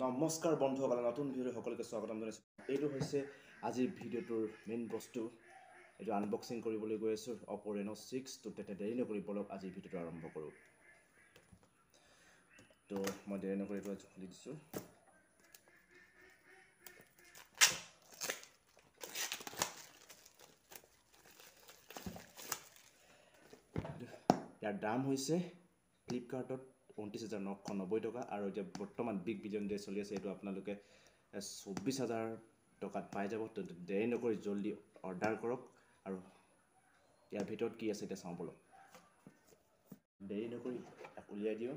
নমস্কাৰ বন্ধুসকল, নতুন ভিডিঅ' সকলোকে স্বাগতম জনাইছোঁ। এইটো হৈছে আজিৰ ভিডিঅ'টোৰ মেইন বস্তু। এইটো আনবক্সিং কৰিবলৈ গৈ আছোঁ oppo Reno 6। তো তেতিয়া দেৰি নকৰি বলক আজিৰ ভিডিঅ'টো আৰম্ভ কৰোঁ। তো মই দেৰি নকৰি এইটো খুলি দিছোঁ। ইয়াৰ দাম হৈছে ফ্লিপকাৰ্টত 29,990 টকা আৰু এতিয়া বৰ্তমান বিগ বিলিয়ন ডে চলি আছে। এইটো আপোনালোকে 24,000 টকাত পাই যাব। তো দেৰি নকৰি জলদি অৰ্ডাৰ কৰক আৰু ইয়াৰ ভিতৰত কি আছে এতিয়া চাওঁ বলক। দেৰি নকৰি উলিয়াই দিওঁ,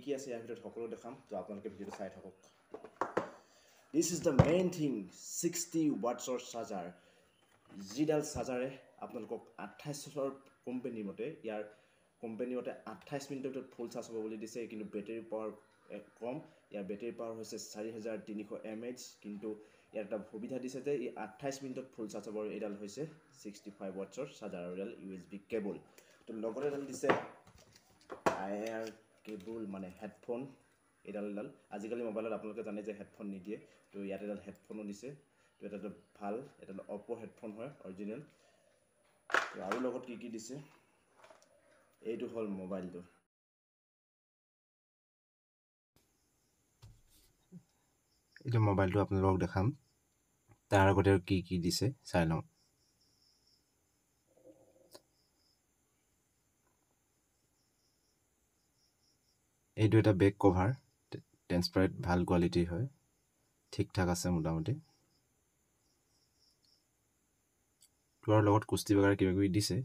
কি আছে ইয়াৰ ভিতৰত সকলো দেখাম। তো আপোনালোকে ভিডিঅ'টো চাই থাকক। This is the main thing, 60 ৱাটছৰ চাৰ্জাৰ। যিডাল চাৰ্জাৰে আপোনালোকক 28ৰ কোম্পানীৰ মতে 28 মিনিটৰ ভিতৰত ফুল চাৰ্জ হ'ব বুলি দিছে, কিন্তু বেটেৰী পাৱাৰ কম। ইয়াৰ বেটেৰী পাৱাৰ হৈছে 4300 mAh, কিন্তু ইয়াত এটা সুবিধা দিছে যে ই 28 মিনিটত ফুল চাৰ্জ হ'ব। এইডাল হৈছে 65 ৱাটছৰ চাৰ্জাৰ আৰু এডাল USB কেবল। তো লগতে এডাল দিছে IR কেবল, মানে হেডফোন। এডাল আজিকালি মোবাইলত আপোনালোকে জানে যে হেডফোন নিদিয়ে, তো ইয়াত এডাল হেডফোনো দিছে। তো এটা ভাল, এডাল oppo হেডফোন হয় অৰিজিনেল। আৰু লগত কি দিছে, এইটো হ'ল মোবাইলটো। এইটো মোবাইলটো আপোনালোকক দেখাম, তাৰ আগতে আৰু কি দিছে চাই লওঁ। এইটো এটা বেক কভাৰ, ট্ৰেন্সপাৰেণ্ট, ভাল কোৱালিটিৰ হয়, ঠিক ঠাক আছে মোটামুটি। তোৰ লগত কুস্তি বগাৰ কিবা কিবি দিছে।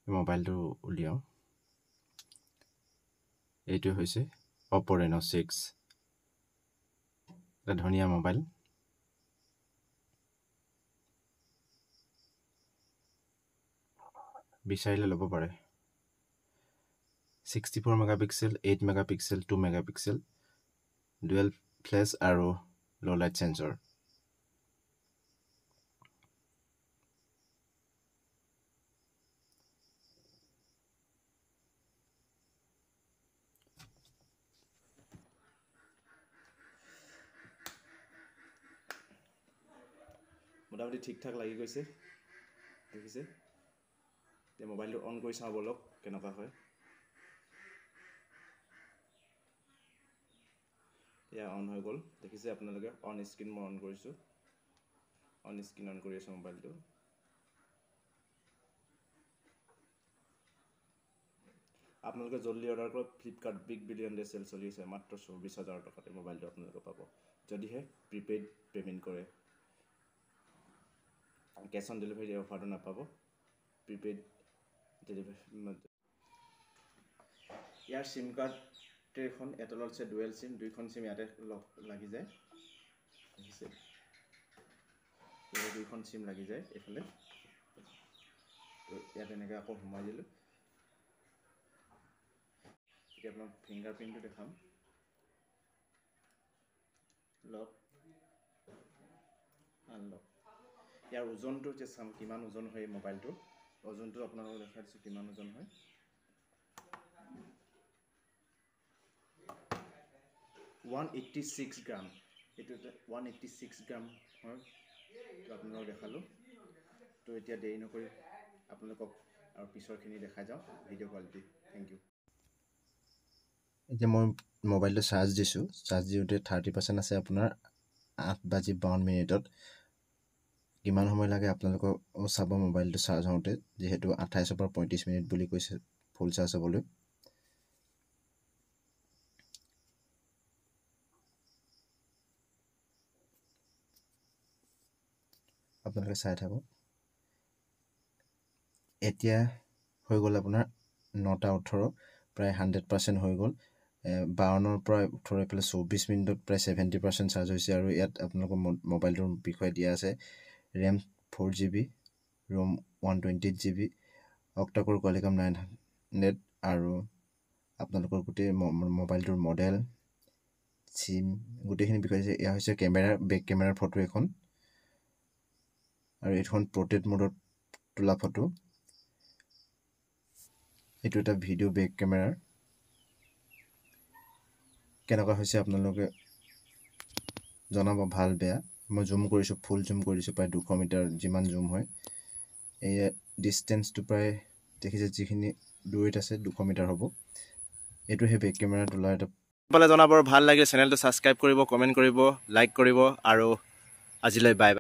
মোবাইলটো উলিয়াওঁ। এইটো হৈছে oppo Reno 6, এটা ধুনীয়া মোবাইল। বিচাৰিলে ল'ব পাৰে। 64 megapixel, 8 megapixel, 2 megapixel, dual flash আৰু ল' লাইট চেঞ্চৰ। মোটামুটি ঠিক ঠাক লাগি গৈছে, দেখিছে। এতিয়া মোবাইলটো অন কৰি চাওঁ বলক কেনেকুৱা হয়। এয়া অন হৈ গ'ল, দেখিছে আপোনালোকে। অন স্ক্ৰীণ মই অন কৰিছোঁ, অন স্ক্ৰীণ অন কৰি আছোঁ মোবাইলটো। আপোনালোকে জলদি অৰ্ডাৰ কৰক, Flipkart big billion day sale চলি আছে। মাত্ৰ 24,000 টকাতে মোবাইলটো আপোনালোকে পাব, যদিহে প্ৰিপেইড পে'মেণ্ট কৰে। কেছ অন ডেলিভাৰী অফাৰটো নাপাব, প্ৰিপেইড ডেলিভাৰী। ইয়াৰ চিম কাৰ্ড এখন এটালত হৈছে ডুৱেল চিম, দুইখন চিম ইয়াতে লাগি যায়, দেখিছে। দুইখন চিম লাগি যায় এইফালে। ইয়াত এনেকৈ আকৌ সোমাই দিলোঁ। এতিয়া আপোনাক ফিংগাৰ প্ৰিণ্টটো দেখাম। লক, আনলক। ইয়াৰ ওজনটো এতিয়া চাম কিমান ওজন হয় এই মোবাইলটোৰ। ওজনটো আপোনালোকক দেখাই দিছোঁ কিমান ওজন হয়। 186 গ্ৰাম। এইটো 186 গ্ৰাম হয়। তো আপোনালোকক দেখালোঁ। তো এতিয়া দেৰি নকৰি আপোনালোকক আৰু পিছৰখিনি দেখাই যাওঁ ভিডিঅ' কোৱালিটি। Thank U. এতিয়া মই মোবাইলটো চাৰ্জ দিছোঁ। চাৰ্জ দিওঁতে 30% আছে আপোনাৰ 8:52 কিমান সময় লাগে আপোনালোকক চাব মোবাইলটো চাৰ্জ হওঁতে, যিহেতু 28ৰ পৰা 35 মিনিট বুলি কৈছে ফুল চাৰ্জ হ'বলৈ। আপোনালোকে চাই থাকক। এতিয়া হৈ গ'ল আপোনাৰ 9:18, প্ৰায় 100% হৈ গ'ল। 52ৰ পৰা 18 এইফালে 24 মিনিটত প্ৰায় 70% চাৰ্জ হৈছে। আৰু ইয়াত আপোনালোকৰ মোবাইলটোৰ বিষয়ে দিয়া আছে ৰেম 4GB, ৰোম 128GB, অক্টাকোৰ কোৱালিকম 900, আৰু আপোনালোকৰ গোটেই মোবাইলটোৰ মডেল, চিম, গোটেইখিনি বিষয় দিছে। এয়া হৈছে কেমেৰা, বেক কেমেৰাৰ ফটো এখন, আৰু এইখন প্ৰটেক্ট মোডত তোলা ফটো। এইটো এটা ভিডিঅ' বেক কেমেৰাৰ কেনেকুৱা হৈছে আপোনালোকে জনাব, ভাল বেয়া। মই জুম কৰিছোঁ, ফুল জুম কৰিছোঁ, প্ৰায় 200 মিটাৰ যিমান জুম হয়। এই ডিষ্টেঞ্চটো প্ৰায় দেখিছে, যিখিনি দূৰৈত আছে 200 মিটাৰ হ'ব। এইটো সেই বেক কেমেৰা তোলা এটা পালে জনাব। ভাল লাগিলে চেনেলটো ছাবস্ক্ৰাইব কৰিব, কমেণ্ট কৰিব, লাইক কৰিব, আৰু আজিলৈ বাই বাই।